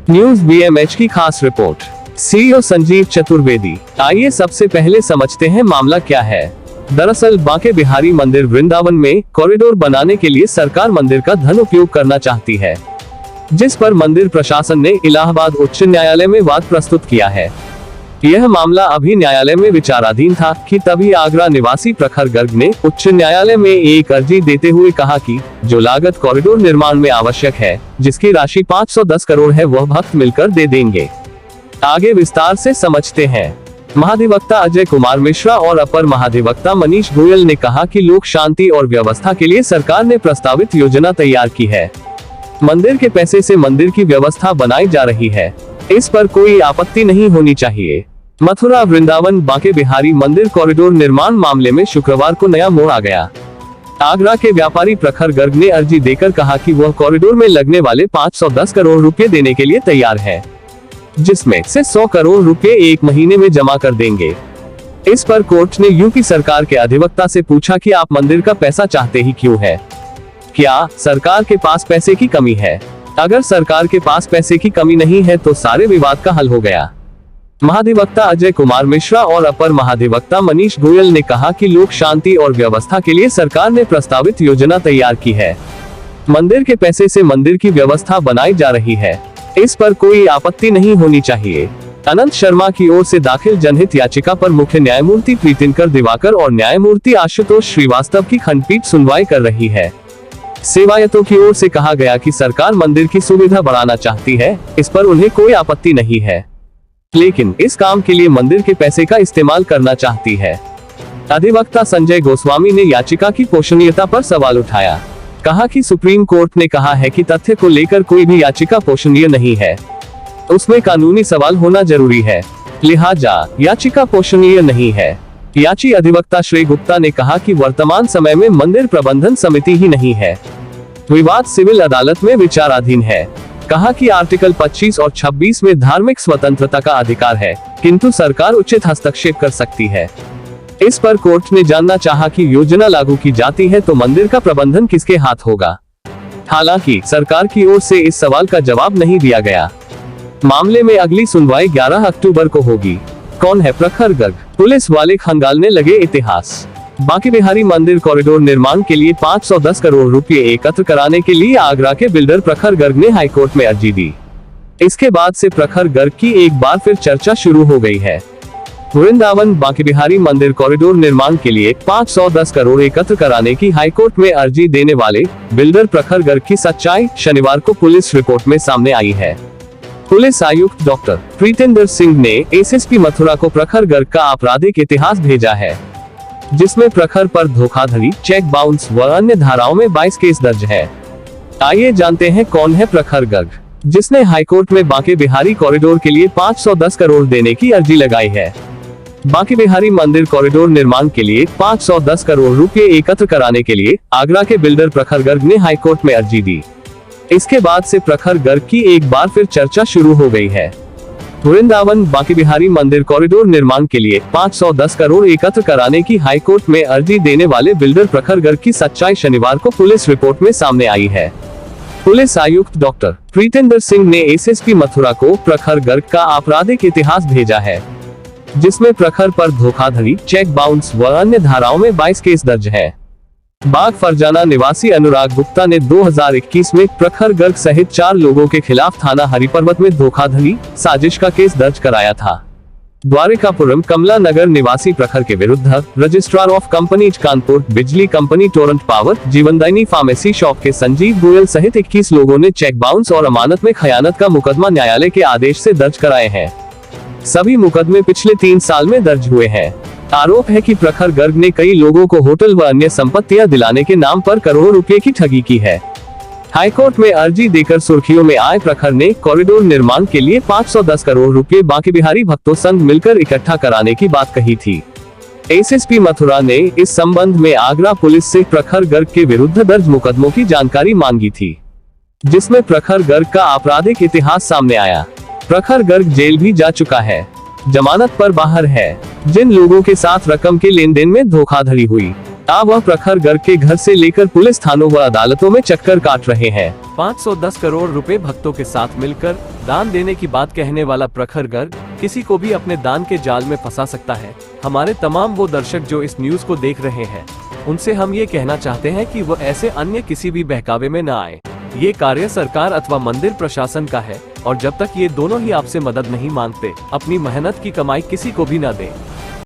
News बीएमएच की खास report. CEO Sanjeev Chaturvedi. आइए सबसे पहले समझते हैं मामला क्या है। दरअसल बांके बिहारी मंदिर वृंदावन में कॉरिडोर बनाने के लिए सरकार मंदिर का धन उपयोग करना चाहती है, जिस पर मंदिर प्रशासन ने इलाहाबाद उच्च न्यायालय में वाद प्रस्तुत किया है। यह मामला अभी न्यायालय में विचाराधीन था कि तभी आगरा निवासी प्रखर गर्ग ने उच्च न्यायालय में एक अर्जी देते हुए कहा कि जो लागत कॉरिडोर निर्माण में आवश्यक है, जिसकी राशि 510 करोड़ है, वह भक्त मिलकर दे देंगे। आगे विस्तार से समझते हैं। महाधिवक्ता अजय कुमार मिश्रा और अपर महाधिवक्ता मनीष गोयल ने कहा कि लोक शांति और व्यवस्था के लिए सरकार ने प्रस्तावित योजना तैयार की है। मंदिर के पैसे से मंदिर की व्यवस्था बनाई जा रही है, इस पर कोई आपत्ति नहीं होनी चाहिए। मथुरा वृंदावन बांके बिहारी मंदिर कॉरिडोर निर्माण मामले में शुक्रवार को नया मोड़ आ गया। आगरा के व्यापारी प्रखर गर्ग ने अर्जी देकर कहा कि वह कॉरिडोर में लगने वाले 510 करोड़ रुपए देने के लिए तैयार है, जिसमें से 100 करोड़ रुपए एक महीने में जमा कर देंगे। इस पर कोर्ट ने यूपी सरकार के अधिवक्ता से पूछा कि आप मंदिर का पैसा चाहते ही क्यों है? क्या सरकार के पास पैसे की कमी है? अगर सरकार के पास पैसे की कमी नहीं है तो सारे विवाद का हल हो गया। महाधिवक्ता अजय कुमार मिश्रा और अपर महाधिवक्ता मनीष गोयल ने कहा कि लोक शांति और व्यवस्था के लिए सरकार ने प्रस्तावित योजना तैयार की है। मंदिर के पैसे से मंदिर की व्यवस्था बनाई जा रही है, इस पर कोई आपत्ति नहीं होनी चाहिए। अनंत शर्मा की ओर से दाखिल जनहित याचिका पर मुख्य न्यायमूर्ति प्रीतिनकर दिवाकर और न्यायमूर्ति आशुतोष श्रीवास्तव की खंडपीठ सुनवाई कर रही है। सेवायतों की ओर से कहा गया कि सरकार मंदिर की सुविधा बढ़ाना चाहती है, इस पर उन्हें कोई आपत्ति नहीं है, लेकिन इस काम के लिए मंदिर के पैसे का इस्तेमाल करना चाहती है। अधिवक्ता संजय गोस्वामी ने याचिका की पोषणीयता पर सवाल उठाया। कहा कि सुप्रीम कोर्ट ने कहा है कि तथ्य को लेकर कोई भी याचिका पोषणीय नहीं है, उसमें कानूनी सवाल होना जरूरी है, लिहाजा याचिका पोषणीय नहीं है। याची अधिवक्ता श्री गुप्ता ने कहा कि वर्तमान समय में मंदिर प्रबंधन समिति ही नहीं है, विवाद सिविल अदालत में विचाराधीन है। कहा कि आर्टिकल 25 और 26 में धार्मिक स्वतंत्रता का अधिकार है, किंतु सरकार उचित हस्तक्षेप कर सकती है। इस पर कोर्ट ने जानना चाहा कि योजना लागू की जाती है तो मंदिर का प्रबंधन किसके हाथ होगा। हालांकि सरकार की ओर से इस सवाल का जवाब नहीं दिया गया। मामले में अगली सुनवाई 11 अक्टूबर को होगी। कौन है प्रखर गर्ग? पुलिस वाले खंगालने लगे इतिहास। बांके बिहारी मंदिर कॉरिडोर निर्माण के लिए 510 करोड़ रुपए एकत्र कराने के लिए आगरा के बिल्डर प्रखर गर्ग ने हाईकोर्ट में अर्जी दी। इसके बाद से प्रखर गर्ग की एक बार फिर चर्चा शुरू हो गई है। वृंदावन बांके बिहारी मंदिर कॉरिडोर निर्माण के लिए 510 करोड़ एकत्र कराने की हाईकोर्ट में अर्जी देने वाले बिल्डर प्रखर गर्ग की सच्चाई शनिवार को पुलिस रिपोर्ट में सामने आई है। पुलिस आयुक्त डॉक्टर प्रीतिंदर सिंह ने एसएसपी मथुरा को प्रखर गर्ग का आपराधिक इतिहास भेजा है, जिसमें प्रखर पर धोखाधड़ी, चेक बाउंस व अन्य धाराओं में 22 केस दर्ज है। आइए जानते हैं कौन है प्रखर गर्ग, जिसने हाईकोर्ट में बांके बिहारी कॉरिडोर के लिए 510 करोड़ देने की अर्जी लगाई है। बांके बिहारी मंदिर कॉरिडोर निर्माण के लिए 510 करोड़ रुपए एकत्र कराने के लिए आगरा के बिल्डर प्रखर गर्ग ने हाईकोर्ट में अर्जी दी। इसके बाद से प्रखर गर्ग की एक बार फिर चर्चा शुरू हो गई है। वृंदावन बांके बिहारी मंदिर कॉरिडोर निर्माण के लिए 510 करोड़ एकत्र कराने की हाईकोर्ट में अर्जी देने वाले बिल्डर प्रखर गर्ग की सच्चाई शनिवार को पुलिस रिपोर्ट में सामने आई है। पुलिस आयुक्त डॉक्टर प्रीतिंदर सिंह ने एसएसपी मथुरा को प्रखर गर्ग का आपराधिक इतिहास भेजा है, जिसमें प्रखर पर धोखाधड़ी, चेक बाउंस व अन्य धाराओं में 22 केस दर्ज है। बाग फरजाना निवासी अनुराग गुप्ता ने 2021 में प्रखर गर्ग सहित 4 लोगों के खिलाफ थाना हरिपर्वत में धोखाधड़ी, साजिश का केस दर्ज कराया था। द्वारिकापुरम कमला नगर निवासी प्रखर के विरुद्ध रजिस्ट्रार ऑफ कंपनीज कानपुर, बिजली कंपनी टोरंट पावर, जीवनदायिनी फार्मेसी शॉप के संजीव गोयल सहित 21 लोगों ने चेक बाउंस और अमानत में खयानत का मुकदमा न्यायालय के आदेश से दर्ज कराए हैं। सभी मुकदमे पिछले 3 साल में दर्ज हुए हैं। आरोप है कि प्रखर गर्ग ने कई लोगों को होटल व अन्य संपत्तियां दिलाने के नाम पर करोड़ों रुपए की ठगी की है। हाईकोर्ट में अर्जी देकर सुर्खियों में आए प्रखर ने कॉरिडोर निर्माण के लिए 510 करोड़ रुपए बांके बिहारी भक्तों संग मिलकर इकट्ठा कराने की बात कही थी। एसएसपी मथुरा ने इस संबंध में आगरा पुलिस से प्रखर गर्ग के विरुद्ध दर्ज मुकदमों की जानकारी मांगी थी, जिसमें प्रखर गर्ग का आपराधिक इतिहास सामने आया। प्रखर गर्ग जेल भी जा चुका है, जमानत पर बाहर है। जिन लोगों के साथ रकम के लेन देन में धोखाधड़ी हुई, अब वह प्रखर गर्ग के घर से लेकर पुलिस थानों व अदालतों में चक्कर काट रहे हैं। 510 करोड़ रुपए भक्तों के साथ मिलकर दान देने की बात कहने वाला प्रखर गर्ग किसी को भी अपने दान के जाल में फंसा सकता है। हमारे तमाम वो दर्शक जो इस न्यूज को देख रहे हैं, उनसे हम ये कहना चाहते हैं कि वो ऐसे अन्य किसी भी बहकावे में न आए। ये कार्य सरकार अथवा मंदिर प्रशासन का है और जब तक ये दोनों ही आपसे मदद नहीं मांगते, अपनी मेहनत की कमाई किसी को भी न दें।